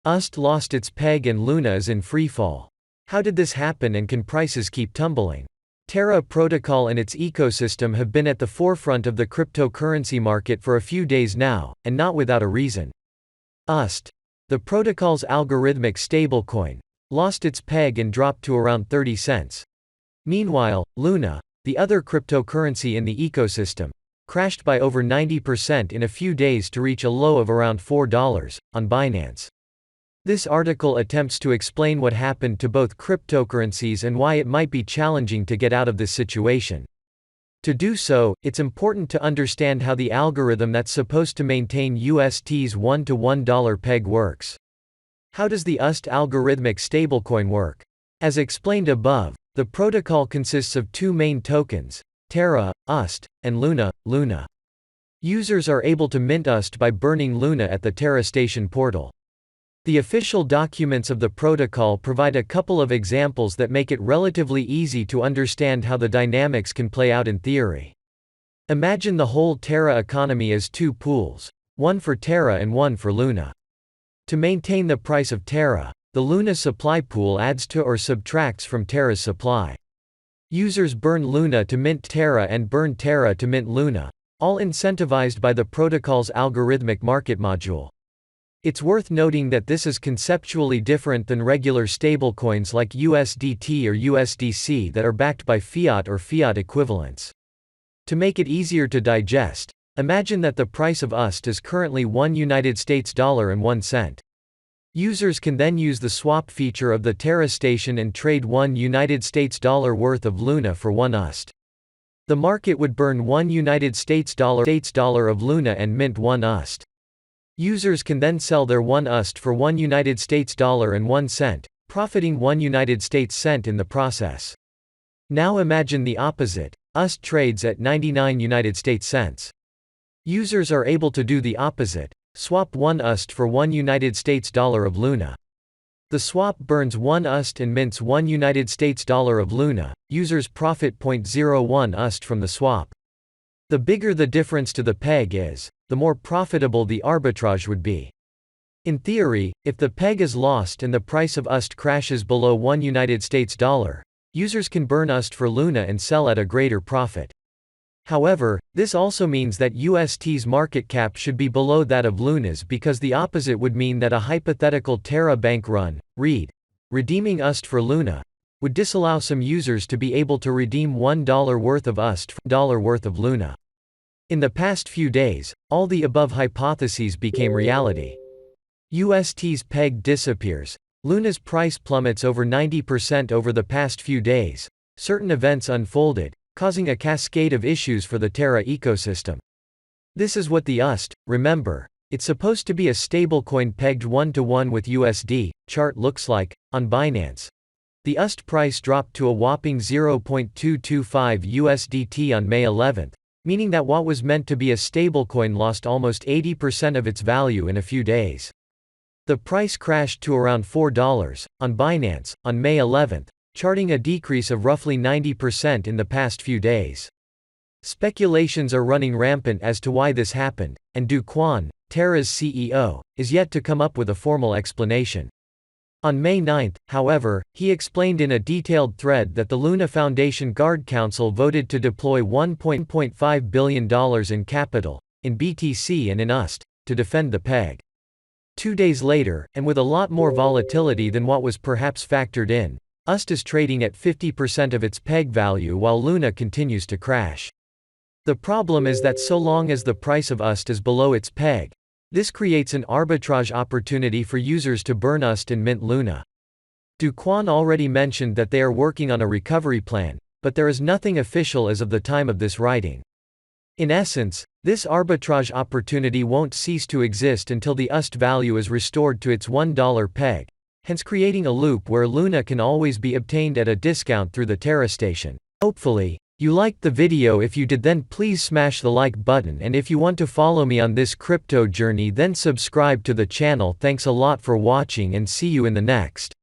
UST lost its peg and Luna is in freefall. How did this happen and can prices keep tumbling? Terra Protocol and its ecosystem have been at the forefront of the cryptocurrency market for a few days now, and not without a reason. UST, the protocol's algorithmic stablecoin, lost its peg and dropped to around 30 cents. Meanwhile, Luna, the other cryptocurrency in the ecosystem, crashed by over 90% in a few days to reach a low of around $4 on Binance. This article attempts to explain what happened to both cryptocurrencies and why it might be challenging to get out of this situation. To do so, it's important to understand how the algorithm that's supposed to maintain UST's $1 peg works. How does the UST algorithmic stablecoin work? As explained above, the protocol consists of two main tokens, Terra, UST, and Luna, Luna. Users are able to mint UST by burning Luna at the Terra Station portal. The official documents of the protocol provide a couple of examples that make it relatively easy to understand how the dynamics can play out in theory. Imagine the whole Terra economy as two pools, one for Terra and one for Luna. To maintain the price of Terra, the Luna supply pool adds to or subtracts from Terra's supply. Users burn Luna to mint Terra and burn Terra to mint Luna, all incentivized by the protocol's algorithmic market module. It's worth noting that this is conceptually different than regular stablecoins like USDT or USDC that are backed by fiat or fiat equivalents. To make it easier to digest, imagine that the price of UST is currently $1.01. Users can then use the swap feature of the Terra station and trade $1 worth of Luna for 1 UST. The market would burn $1 of Luna and mint 1 UST. Users can then sell their 1 UST for $1.01, profiting 1 United States cent in the process. Now imagine the opposite, UST trades at 99 United States cents. Users are able to do the opposite, swap 1 UST for 1 United States dollar of Luna. The swap burns 1 UST and mints 1 United States dollar of Luna, users profit 0.01 UST from the swap. The bigger the difference to the peg is, the more profitable the arbitrage would be. In theory, if the peg is lost and the price of UST crashes below 1 United States dollar, users can burn UST for Luna and sell at a greater profit. However, this also means that UST's market cap should be below that of Luna's because the opposite would mean that a hypothetical Terra bank run, redeeming UST for Luna, would disallow some users to be able to redeem $1 worth of UST for $1 worth of Luna. In the past few days, all the above hypotheses became reality. UST's peg disappears, Luna's price plummets over 90% over the past few days, certain events unfolded, causing a cascade of issues for the Terra ecosystem. This is what the UST, remember, it's supposed to be a stablecoin pegged 1-to-1 with USD, chart looks like, on Binance. The UST price dropped to a whopping 0.225 USDT on May 11, meaning that what was meant to be a stablecoin lost almost 80% of its value in a few days. The price crashed to around $4 on Binance on May 11, charting a decrease of roughly 90% in the past few days. Speculations are running rampant as to why this happened, and Do Kwon, Terra's CEO, is yet to come up with a formal explanation. On May 9, however, he explained in a detailed thread that the Luna Foundation Guard Council voted to deploy $1.5 billion in capital, in BTC and in UST, to defend the peg. 2 days later, and with a lot more volatility than what was perhaps factored in, UST is trading at 50% of its peg value while Luna continues to crash. The problem is that so long as the price of UST is below its peg, this creates an arbitrage opportunity for users to burn UST and mint Luna. Do Kwon already mentioned that they are working on a recovery plan, but there is nothing official as of the time of this writing. In essence, this arbitrage opportunity won't cease to exist until the UST value is restored to its $1 peg, hence creating a loop where Luna can always be obtained at a discount through the Terra station. Hopefully, you liked the video. If you did, then please smash the like button, and if you want to follow me on this crypto journey, then subscribe to the channel. Thanks a lot for watching and see you in the next.